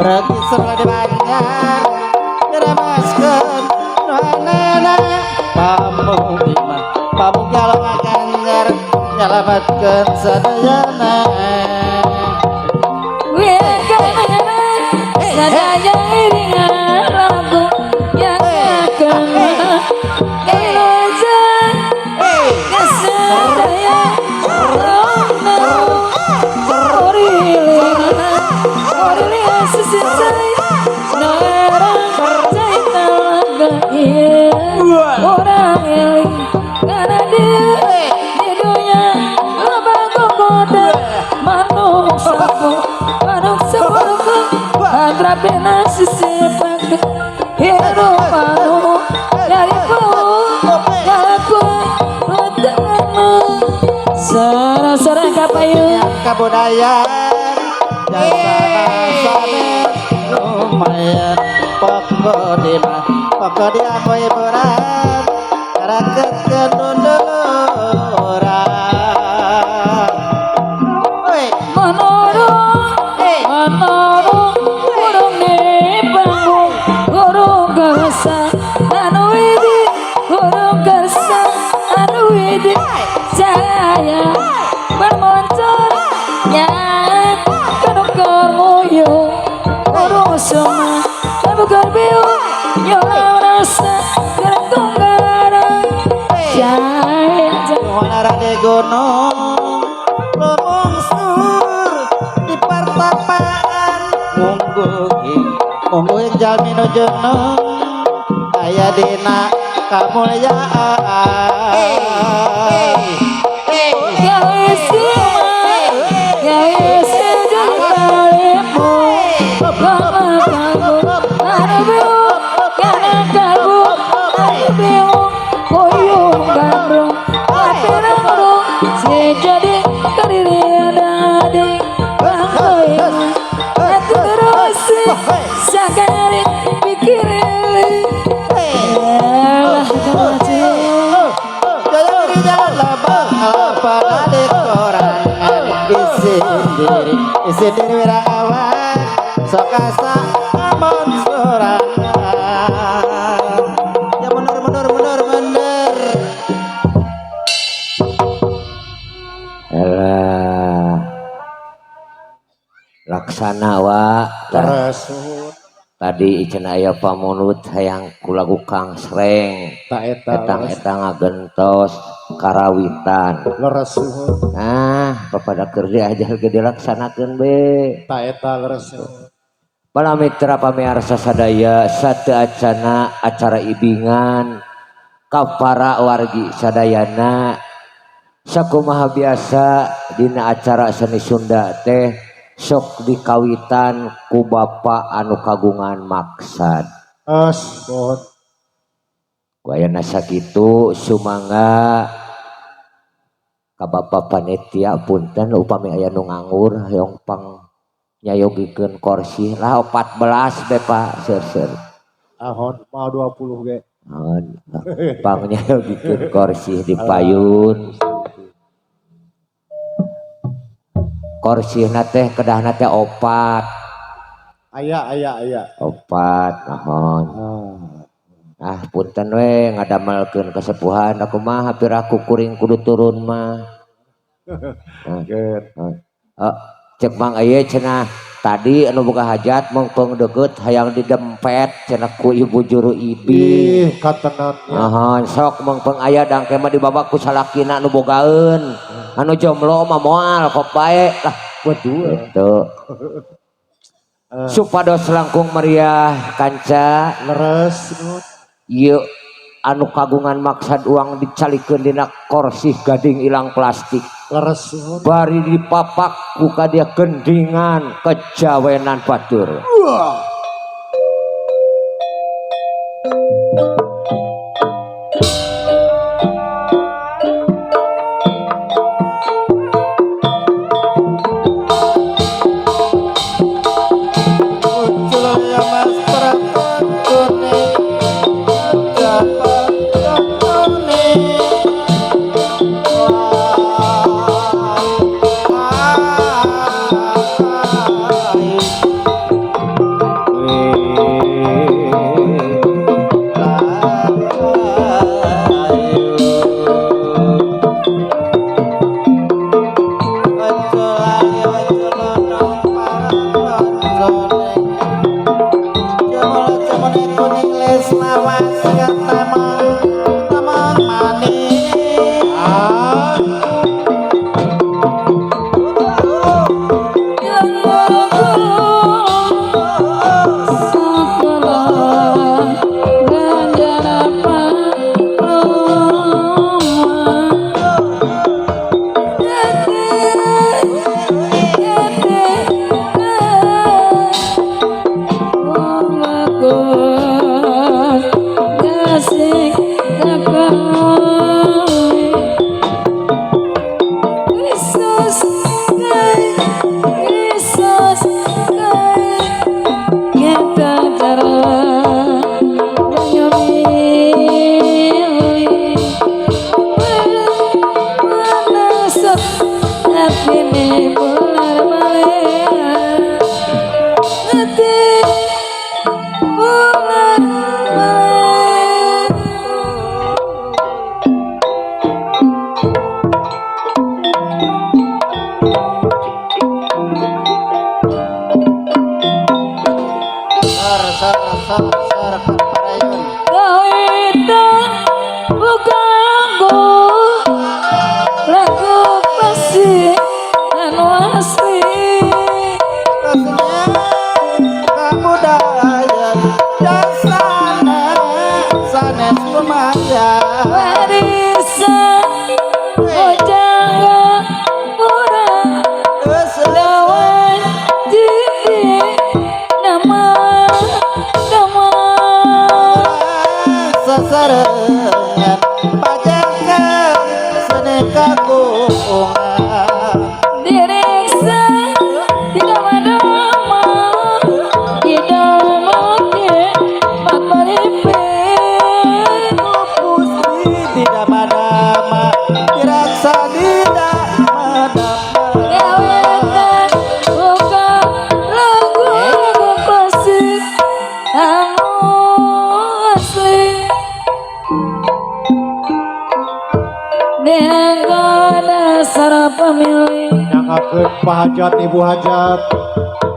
Ragi serba dibanyak diramaskan nuhanana pamung imah pamung jalan ganjar nyelamatkan sadayana sadaya iringan lagu yang akan ilajan kesadaya orang eling karena dia di dunia loba gogoda manuk sapu hadrapena sisipak hidup manuk dari ku utama sarang-sarang kapayun kebudayaan jasa lumayan pokok di aku hiburan rakyat kedunduran menurut burung di panggung burung gersa anu widi burung gersa anu widi cahaya bermuncul yang penuh kemuyung burung semua bukan biu nyoba rasa kertunggaran cahaya Muara di gunung lumungsur di pertapaan mungguing jalmi nujuno aya dina kamulyaan ya isi ya isi jengkalimu bapak kamu anu biu karena kamu anu biu koyung gandrung tapi nanggung si jadi kadiri ada adik bangkoing itu terus sakari pikirin elah kemacin pada di korangan isi diri wirawan sokasa amon sorangan ya mundur elah laksana wa terus tadi icen aya pamulut hayang kulagu Kang Sreng etang ngagentos karawitan leres nah bapada kerja aja gede laksanakeun be tak eta leres para mitra pamirsa sadaya sate acana acara ibingan ka para wargi sadayana sakumaha biasa dina acara seni Sunda teh sok dikawitan ku bapak anu kagungan maksad bot wayana sakitu sumangga ka bapak panitia punten upami aya nu nganggur hayong pang nyayogikeun kursi lah 14 be Pak seur ahon mau 20 ge pang nyayogikeun kursi di payun korsihna teh kedahna teh 4 aya opat nahon punten we ngadamelkeun kasepuhan aku mah hampir aku kuring kudu turun mah cek mang aya cenah tadi anu boga hajat mengpeng deket hayang didempet cenah ku ibu juru ibi ih katenannya sok mengpeng aya dangke mah dibabak ku salakina anu bogaeun anu jomblo mah moal kok bae lah waduh itu supados langkung meriah kanca leres Nun. ieu anu kagungan maksad uang dicalikeun dina korsih gading ilang plastik leres Nun. bari dipapak ku ka dia gendingan kejawenan batur nyangakeun pahajat ibu hajat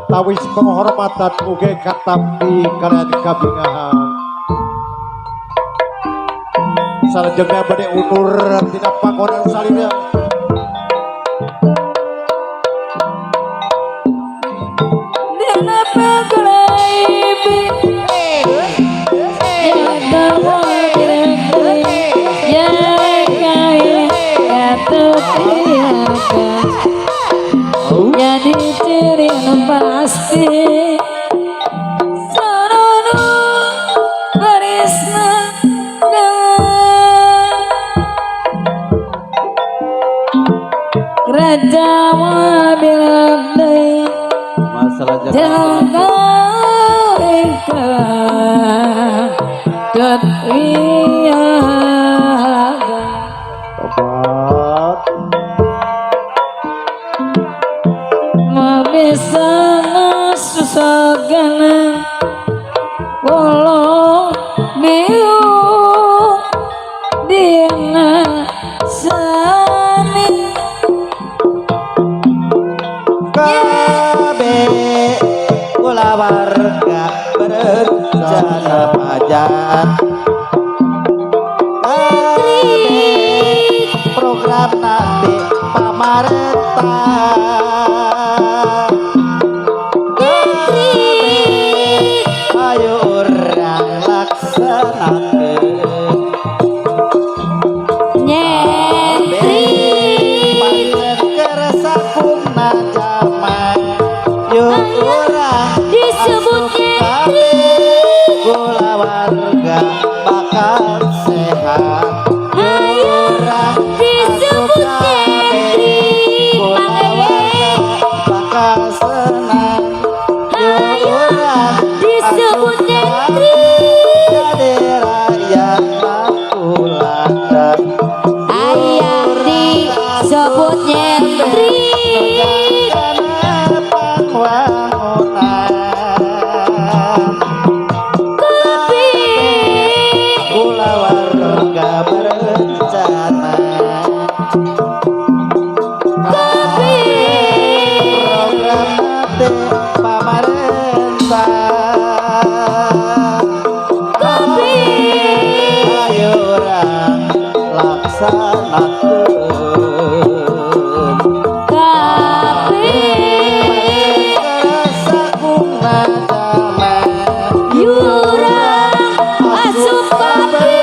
tawis penghormatan uge katampi kalian kabingahan salajengna bade unur tina panggonan salina dina paglaibi jadi ciri pasti sarana barisna raja mobil masalah jaga ika ketriaga obat bisa susagana walau biung dina sani pajak program nanti pamarentah ayo orang laksanakeun pancen kersa kumna jaman yuk urang disebut gula warga bakal sehat urang disebut gula warga bakal senang urang disebut jadi rakyat makuladan ayah disebut nyentri karena pangwangunan kopi gula warga berencana kopi program nanti pamarentah kopi ayo orang laksanakeun kopi kerasa kumna jaman yurang asup kopi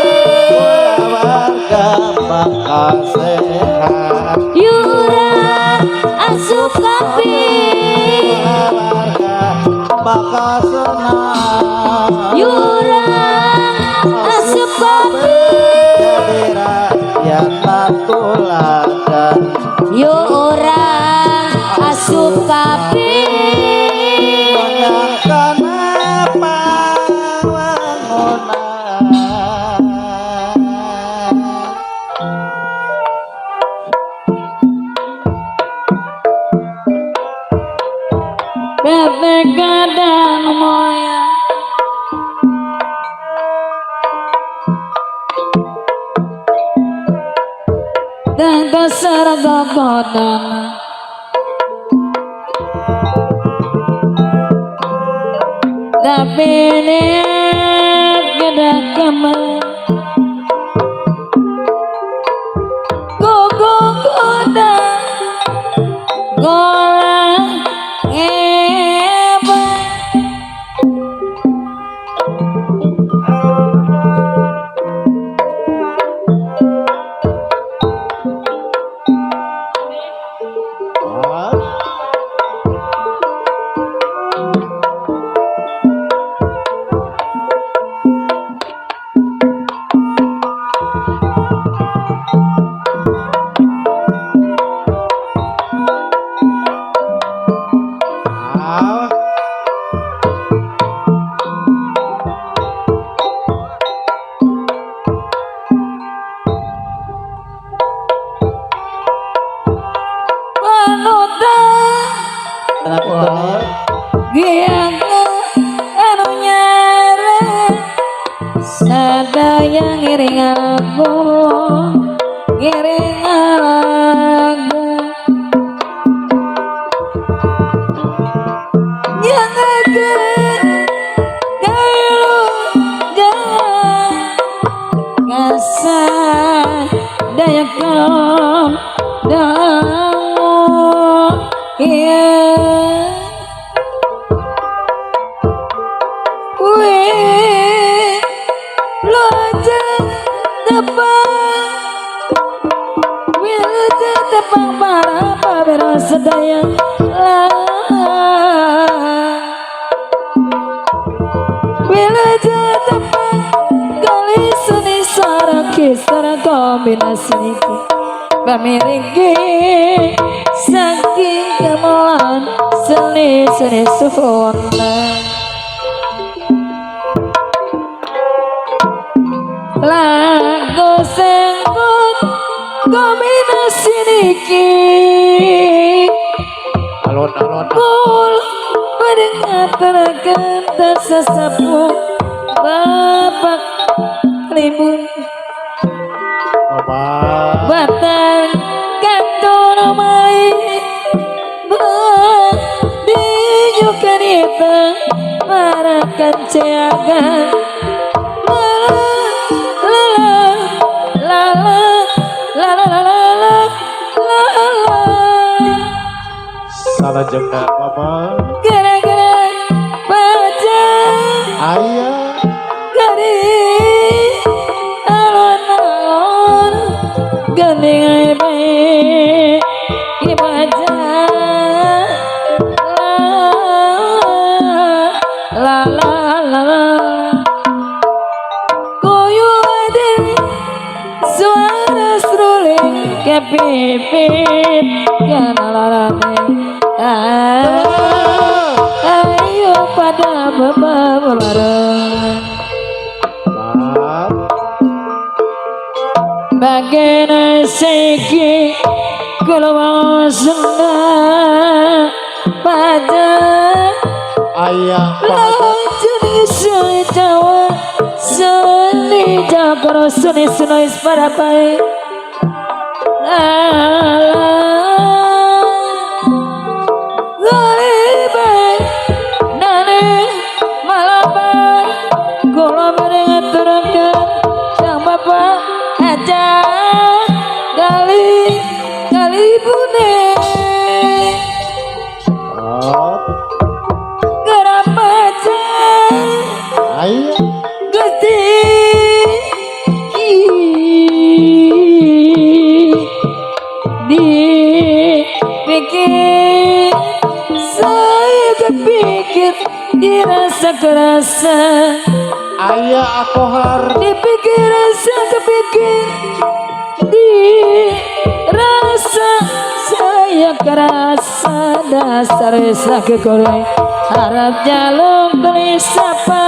warga bakal sehat yurang asup kopi warga bakal senang yurang asup kopi jadi rakyat makuladan yurang asup kopi banyakkan pangwangunan bebek gadang moya dan kasar gogodang tapi niat gede kemen gogodang golang hebat Giang anu nyare sadaya ngiring aku ngiring lagu yang ada kailu jangan kasar daya kau dangu tepang para pabera sedaya bila tepang kali seni saraki sarang kombinasi niki pamiriki saking kemolan seni suhona lagu sengkut kombinasi niki alon-alon kul mendengarkan tersasapu bapak limbun batang kantor mai dijukan itu para kanceagan salajengna mama gara-gara baca ayah gari alon-alon gandeng ay baik ibaca la la la la koyo ada suara seruling kepipit kanalarane ayo pada beberapa maaf bagian segi kalau senda pada ayah jenis Jawa seni Jawa seni seni pada baik maaf ayah dipikir saya kepikir dirasa kerasa ayah aku har dipikir rasa kepikir dirasa saya kerasa dasar sakit goreng harap jalur beli sapa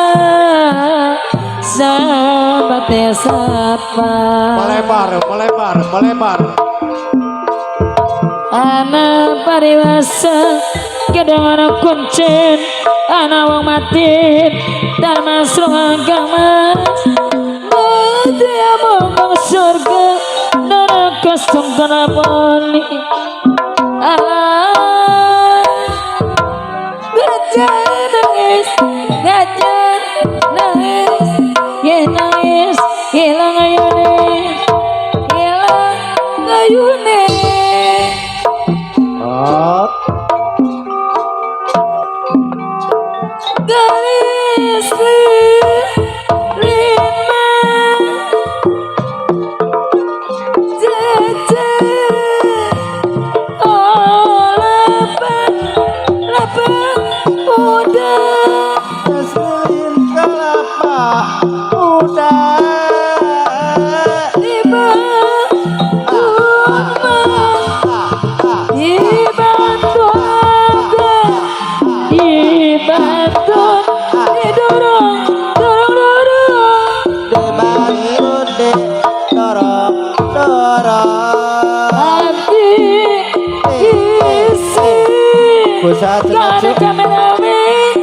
sahabatnya sapa melebar anak pariwasa kedengaran kuncin anak wong mati dan masuk agama dia mau surga neraka sungkana poni gajah nangis ya nangis hilang ayune maaf garis lima udah Jasmin kelapa udah tiba dibantu didorong hati isi gak ada kameramen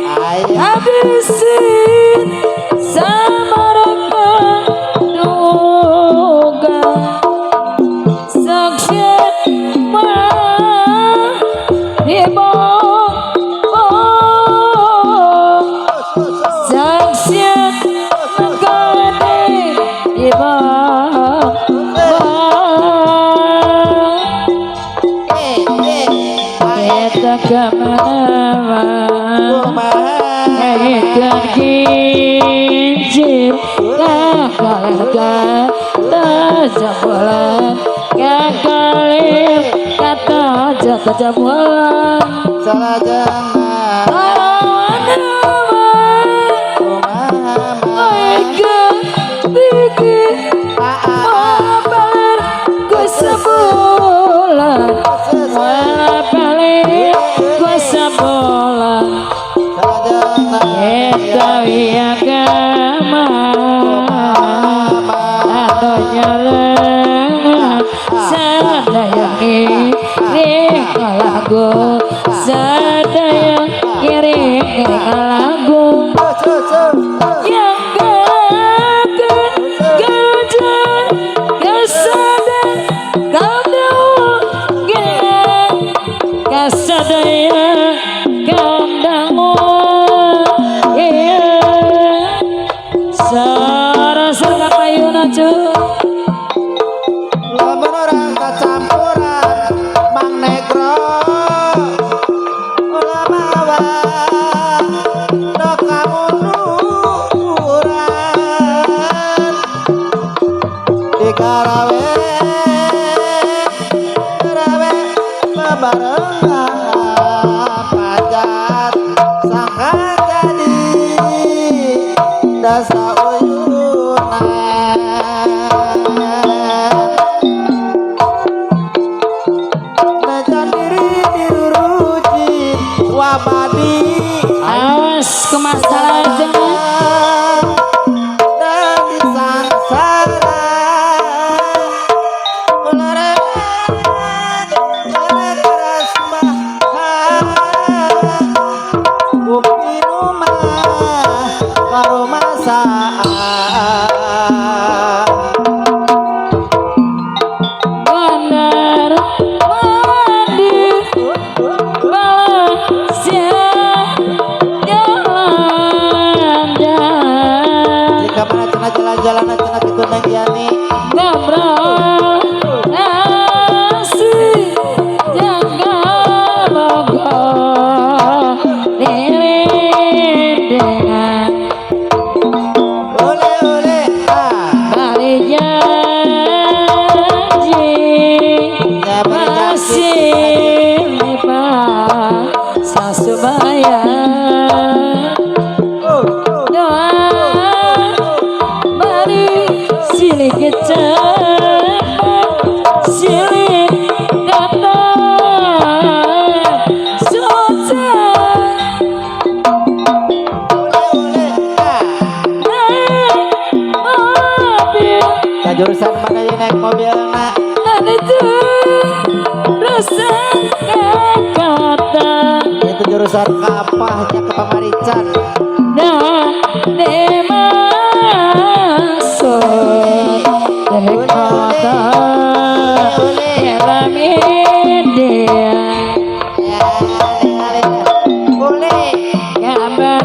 habisin sama reka duga saksian mah saksian mengkade kita kemana ikan kincir kakak sebulan kakalir kata jaka bulan salah jangan sadaya kiring lagu yang gerakan gajah kasada kandang kasadaya kandang sarasa kapayuna cuy lamun orang kecampuran Mang Negro rawe bebarengan pajat sangka jadi dasa uyunan najan diri diuruji wabadi awas ke masalah jangan dan disangsara benar mandi balasnya jalan-jalan jika mana cenah jalan-jalan cenah kitu neng Yani ngobrol asik jaga logo diri dengan ole hari janji masih lipat sasubaya doa mari silih kecap silih datang sultan mobil ka jurusan mana ye naik mobilna ada terusan kata itu jurusan kapahnya ke Pamarican nah dimaksud kata dalam media boleh kebenaran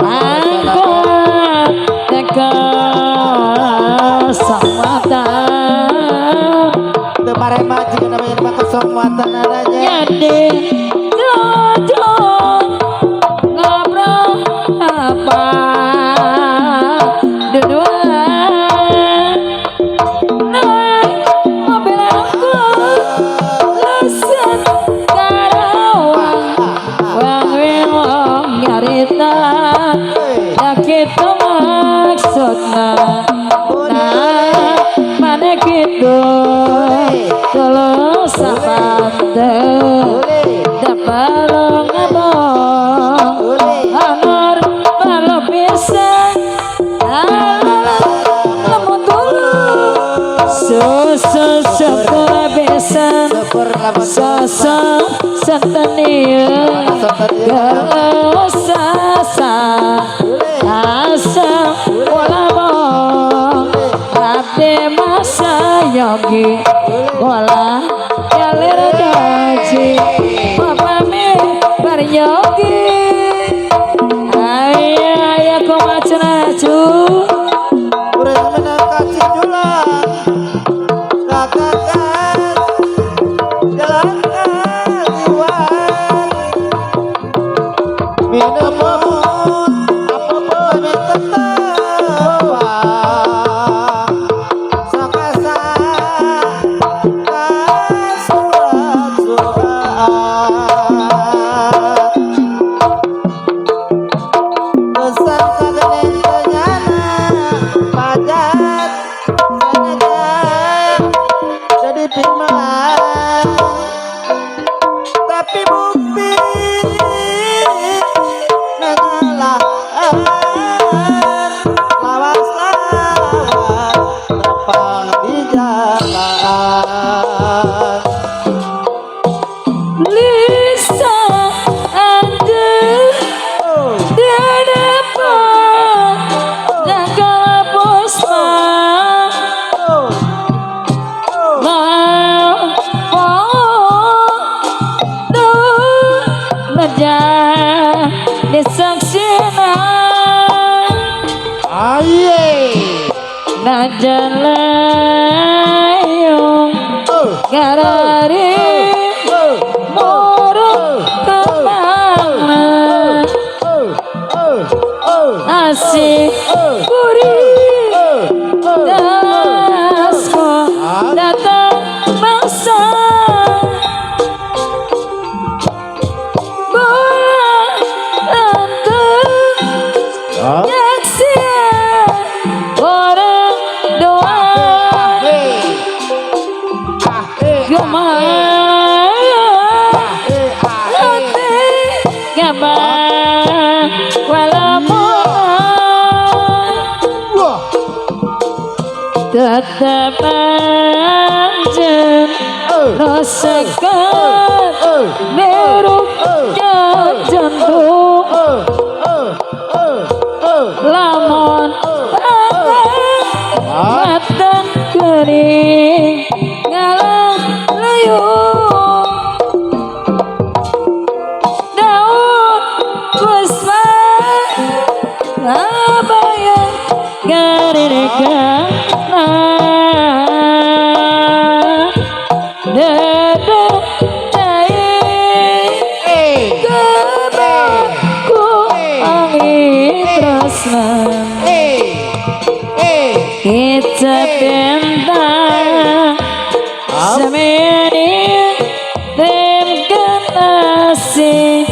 angkot dekat samata teu marema jika namanya mah kosong muatan adanya jadi cocok ngobrol apa dua naik mobil aku lesen Karawang wang wong nyarita ya kita maksudna nah mana gitu kalau sabande dapat ngabong honor kalau bisa lamun dulu susu syukur bisa sosok setenia kalau sasa asa walabong hati masa yogi wala yalir daji papame baryogi ayah aku macam acu urang menang kasih julang kakakan jalan kaliwan minum mohon apapun yang tertawa sakasa kasurat-surat pesan kagenen tenyana pajat sengaja jadi pimaan tapi bukti nengalahan lawas-lawas tepang di jalan Lisa ada di depan jaga puspa mau ngejah disaksikan aye na jalayong garari murung kemana asik puri dasko datang bangsa bola lantung nyaksian orang doa gemar Gabah walaupun tetap anjen rasakan beruknya jantung lamun mata kering ngalang leyung daun puspa abayang garirkan dada cai kebaku angin tresnan kita bentang semeni tim kenasi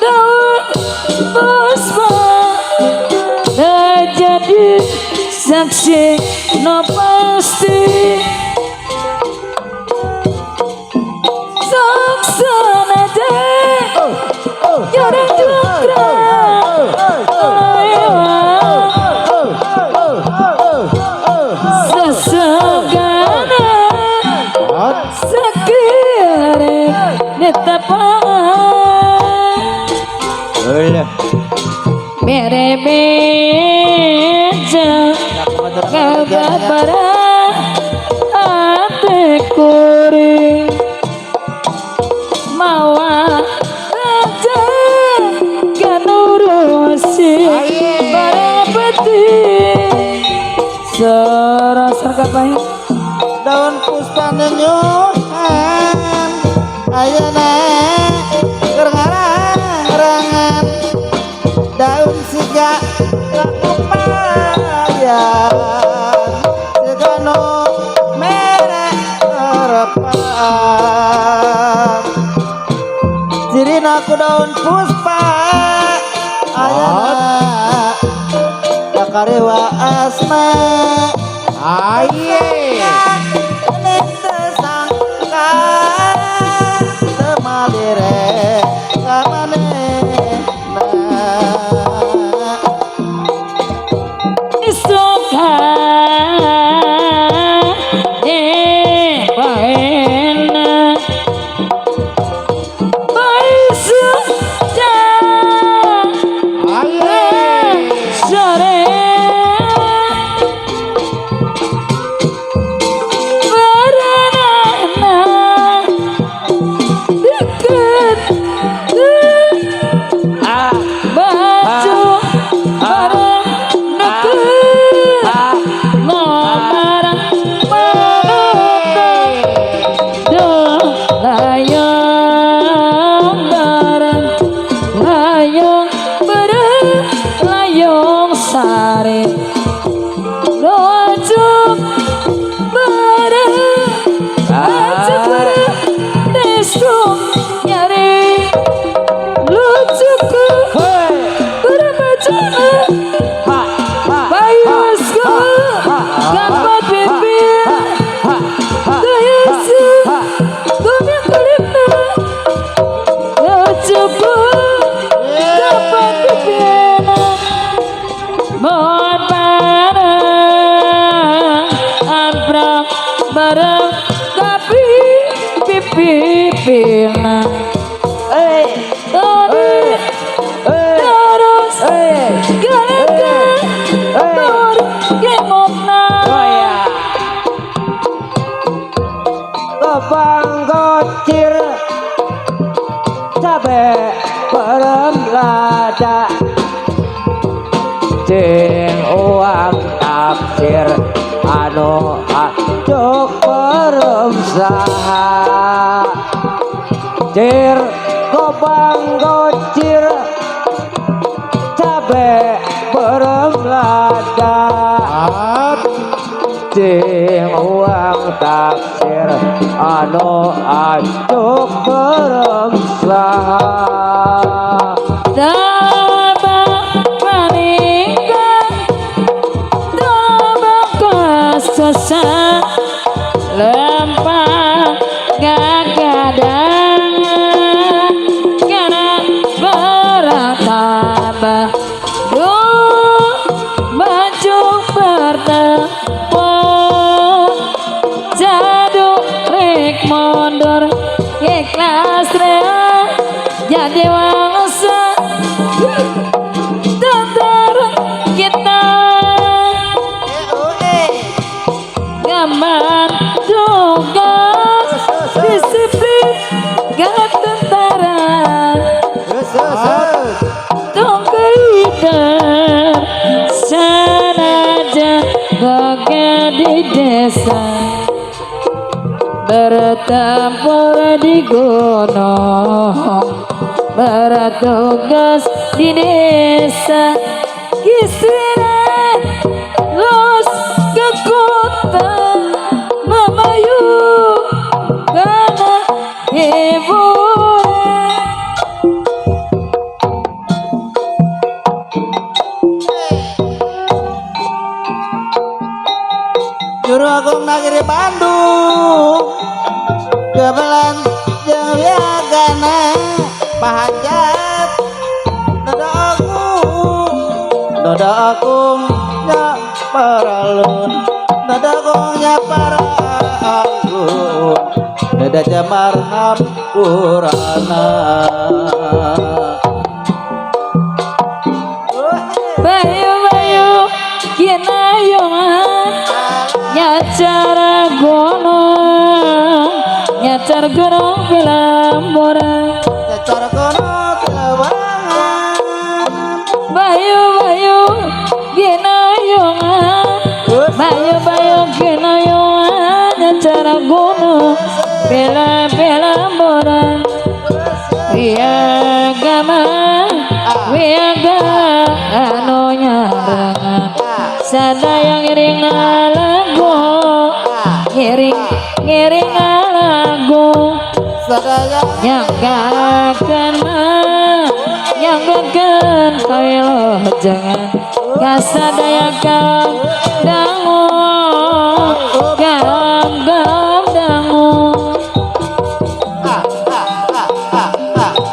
daun puspa jadi saksi no pasti saksana deh jarang juga sesegana sekilare netapan mere-meja kagabara ate kuring mawa raja kanurusi barapati serasa kapai daun puspa nenyuhan ayeuna kerangan daun siga kakupayan segano merek harapan jirina ku daun puspa ayeuna kakarewa asma Aye. sangka temalire kamanehna isoka baena baisu sore bareng tapi pipi-pipina tadi terus galakan baru gemokna kebanggocir cabe perem lada cing uang tafsir anu acuk perem saha cir kebanggocir berem lada cing uang taksir anu acuk berem slaha Tabak maningga tabak kesusahan lempang gagadang karena beratambah baju bertempur jaduk rek mundur ikhlas rea jadi wangsa tentara kita gaman tugas disiplin gak tentara tongkaidan sanaja gagah di desa bertempur di gunung bertugas di desa istirahat los ke kota memayu karena hiburan Juru Agung Nagari Bandung Gamelan jeung wiagana pahajat Dada Agung nya paralun Dada Agung nya paralun Dada Jamar hampurana bayu-bayu kinayongan nyacara gunung nyacar gunung Belamboran Nyacar kono kelawangan bayu-bayu kinayongan bayu-bayu kinayongan nyacara gunung Belamboran wiagama wiaga anu nyarangan sadaya ngiring lagu ngiring lagu sadaya nyanggakeun kailo jangan kasadaya kam dangu dangu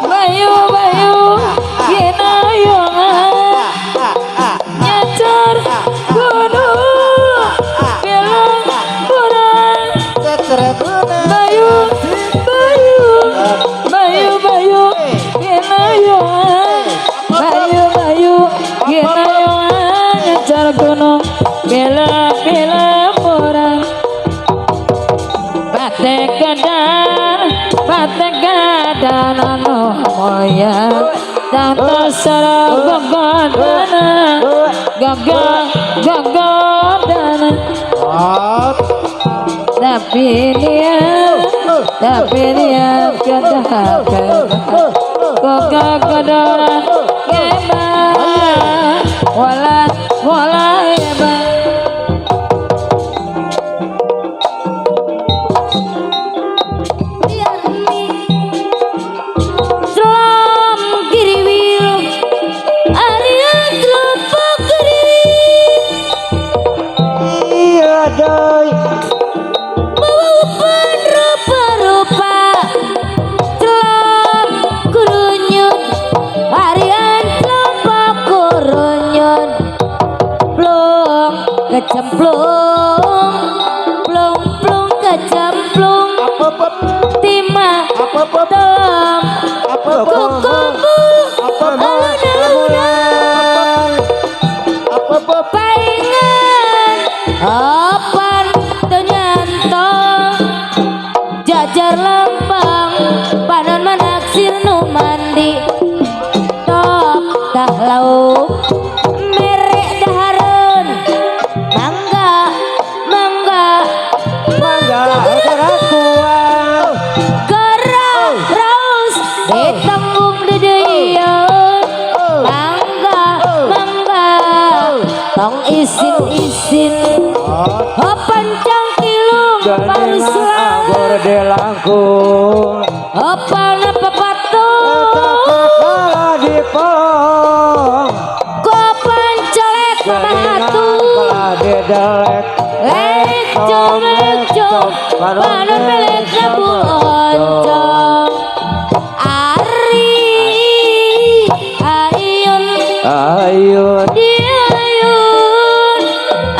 bayu-bayu kinayongan nyacar gunung Belamboran bayu-bayu kinayongan nyacar gunung Belamboran batek gadan anu moyang dan terserah gagadana tapi dia kedahakan gagadana hebat wala hebat kecemplung plung kecemplung timah dalam kukumu alun-alunan paingan apan tenyantong jajar lambang panon manaksir nu mandi top tah lauk Tanggung tong isin-isin pancang kilung parusla agor delangkung opana papatung dipong ko pancolek mamatu delek lecong panon melek labu oncong ari ayun ayun diayun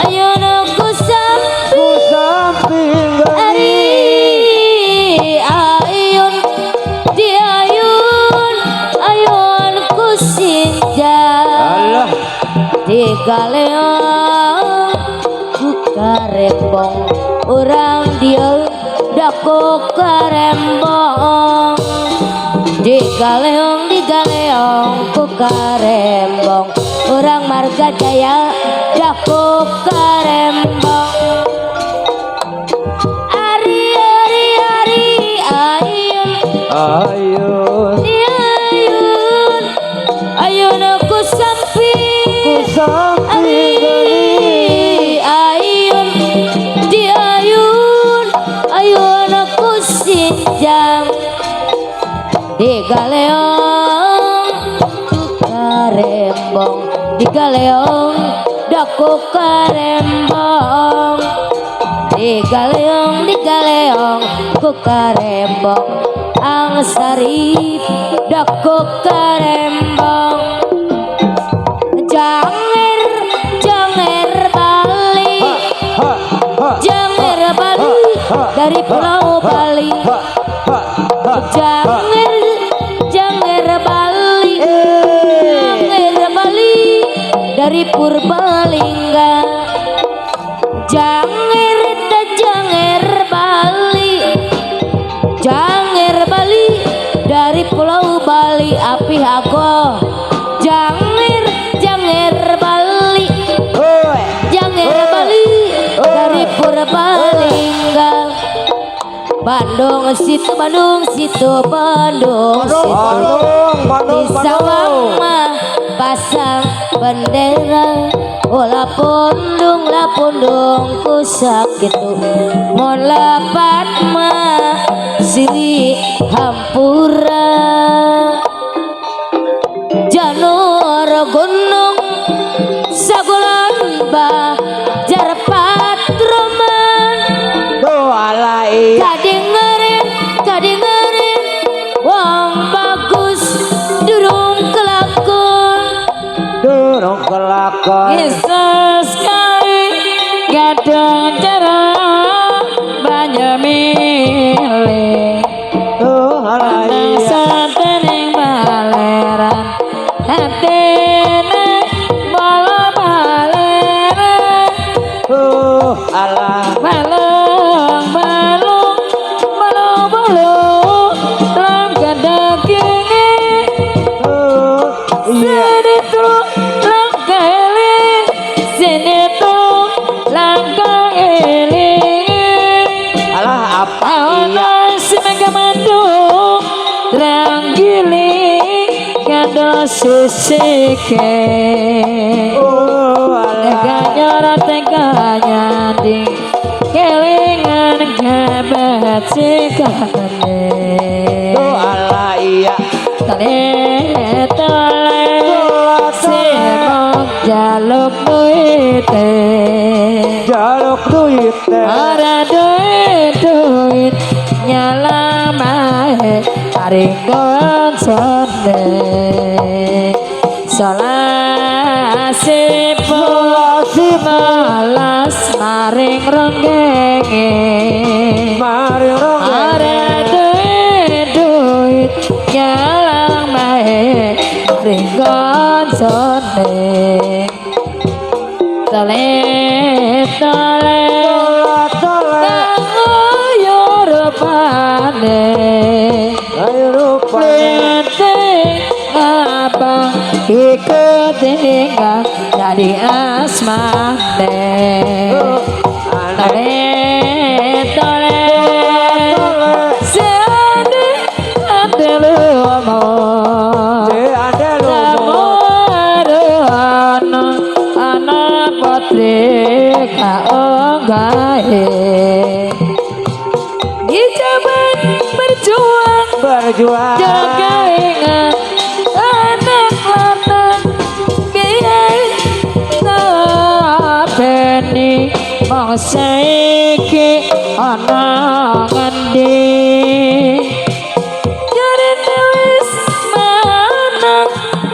ayun aku samping ari ayun diayun ayun ku sinjang di galeong ku karembong orang dia dako karembong di galeong ku karembong orang marga jaya dako karembong ari ayun ayun diayun ayun aku samping ayun diayun ayun aku sinjang di galeong karembong di galeong daku karembong di galeong ku karembong ang sarip daku karembong janger Bali dari Pulau Bali janger Bali dari Purbalingga janger Bali dari Pulau Bali api aku janger Bali dari Purbalingga Bandung situ di sawang mah pasang bendera olah pundung ku sakitu mon lapat mah siri hampura janur gunung sagulan bajar patroman doalai kadengerin wong bagus durung kelakon Yesus kali gadang cara banyak milih Anang satening baleran hatene bola baleran alah balung langkah daginge sedetulung langkah eling sedetulung langkah eling alah apa awana semega mandung teranggiling kado susike teganya nyanding kelingan kebat sikane alah iya tole semok jaluk duit ada duit nyala mae taring konsone solasi malas maring ronggenge ada duit nyala mae taring konsone tole abang ikut tinggal dari asmane tole seade adelu omong ana mereka gae Gijaman berjuang jaga ingat anak lanang biar tapeni mau saiki ana ngendi jare wis manang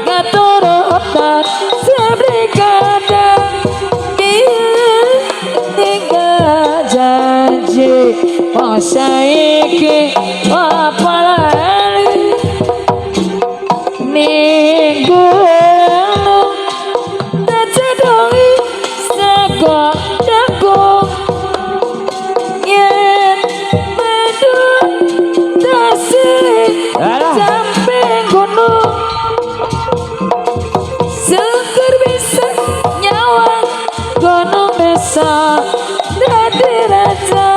gaturutan sebrigada biar tinggal janji mau saiki apa lagi minggu tak cedongi sego jagung yen medun tasik samping gunung syukur bisa nyawang gunung desa dadi raja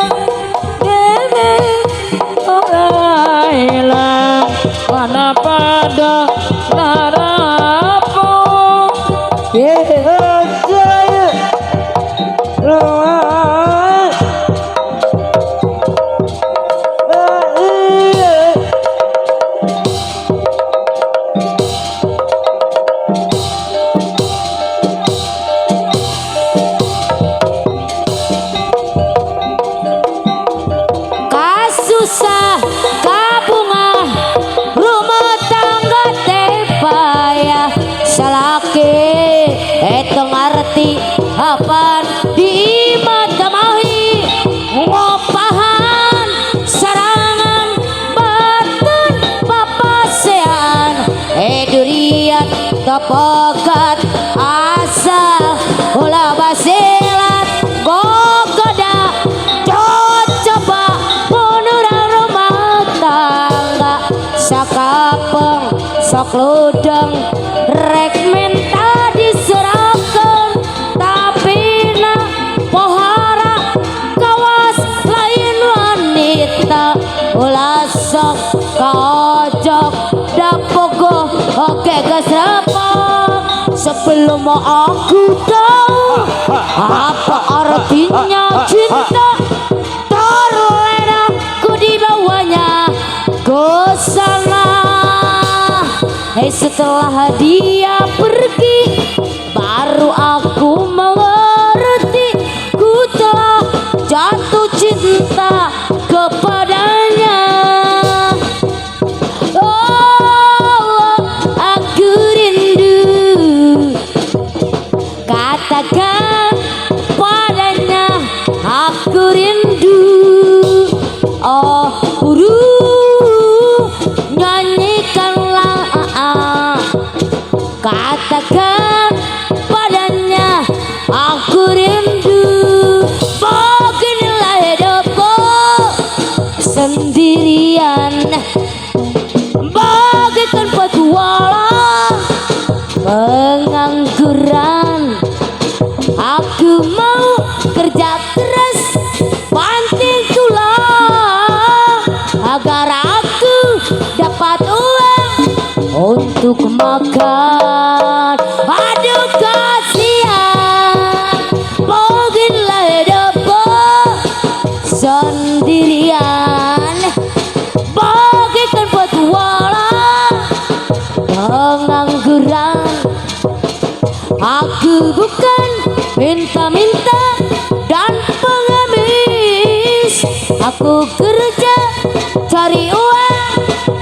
dene ora ilang mana pada narapung kasusah kabunga rumah tangga tepaya salaki itu ngerti apa di mata mahi ngopahan serangan batun papasean durian kepokat asal ulah basilat gogoda coba punurang rumah tangga sakapeng sok ludeng rek minta diserahkan tapi na pohara kawas lain wanita ulah sok kaojok dapogo oke kesrapang sebelum aku tahu apa artinya cinta terlena ku dibawanya ke sana setelah dia pergi baru aku mengerti ku telah jatuh cinta kepadanya oh aku rindu katakan padanya aku rindu oh nyanyikanlah katakan padanya aku rindu beginilah hidupku sendirian bagikan petualang pengangguran aku mau kerja keras banting tulang agar aku dapat uang untuk makan aduh kasihan beginilah hidupku sendirian bagikan petualang pengangguran aku bukan minta-minta dan pengemis aku kerja cari uang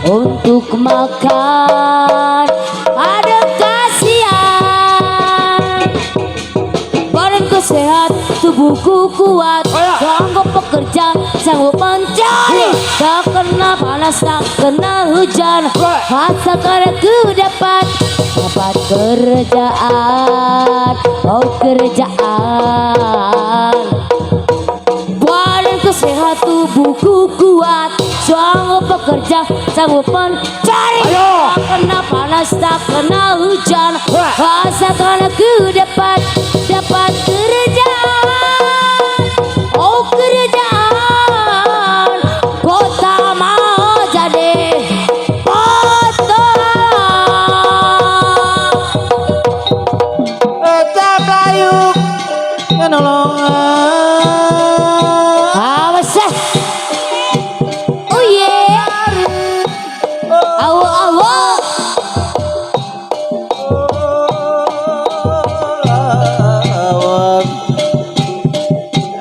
untuk makan ada kasihan badanku sehat tubuhku kuat sanggup bekerja sanggup mencari tak kena panas tak kena hujan asalkan aku dapat kerjaan oh kerjaan badanku sehat tubuhku kuat sanggup bekerja sanggup mencari tak kena panas tak kena hujan asalkan aku dapat kerjaan oh kerjaan kota mau jadi panolongan Awas ah. Oh yeah. Awo awo. awang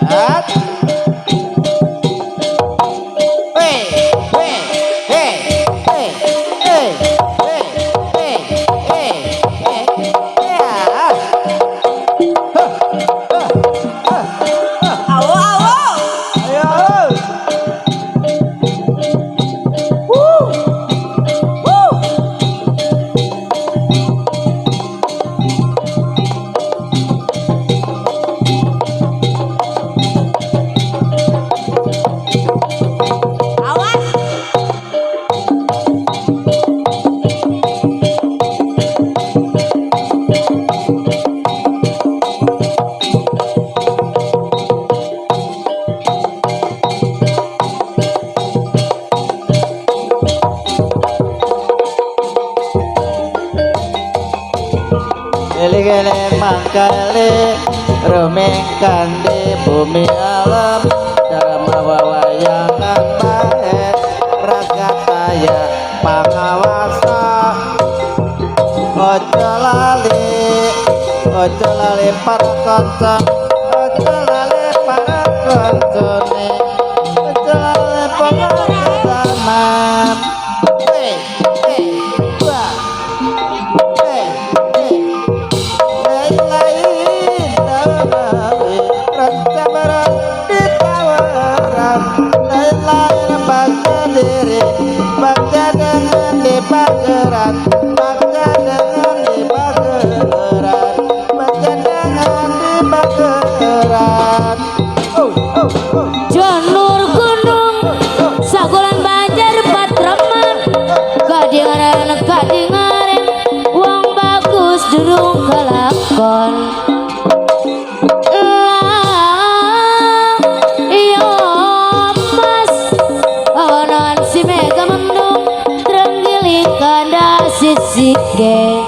at hey hey hey hey hey hey hey hey hey yeah awo awo ayo woo woo awas gele-gele mangkale rumengkan di bumi alam dalam wawayangan bae rakataya pangawasa ojo lali para kanca ojo lali para kancane ojo lali para kancanan hey hey wah hey hey lain tawaran rancabaran ditawaran lain baca diri baca dengan di pageran baca dengan di pageran baca dengan di pageran oh oh oh Janur gunung sagulan banjar patraman kadingaren uang bagus durung kelakon lang iyo mas awanan si mega mendung terenggiling kanda sisike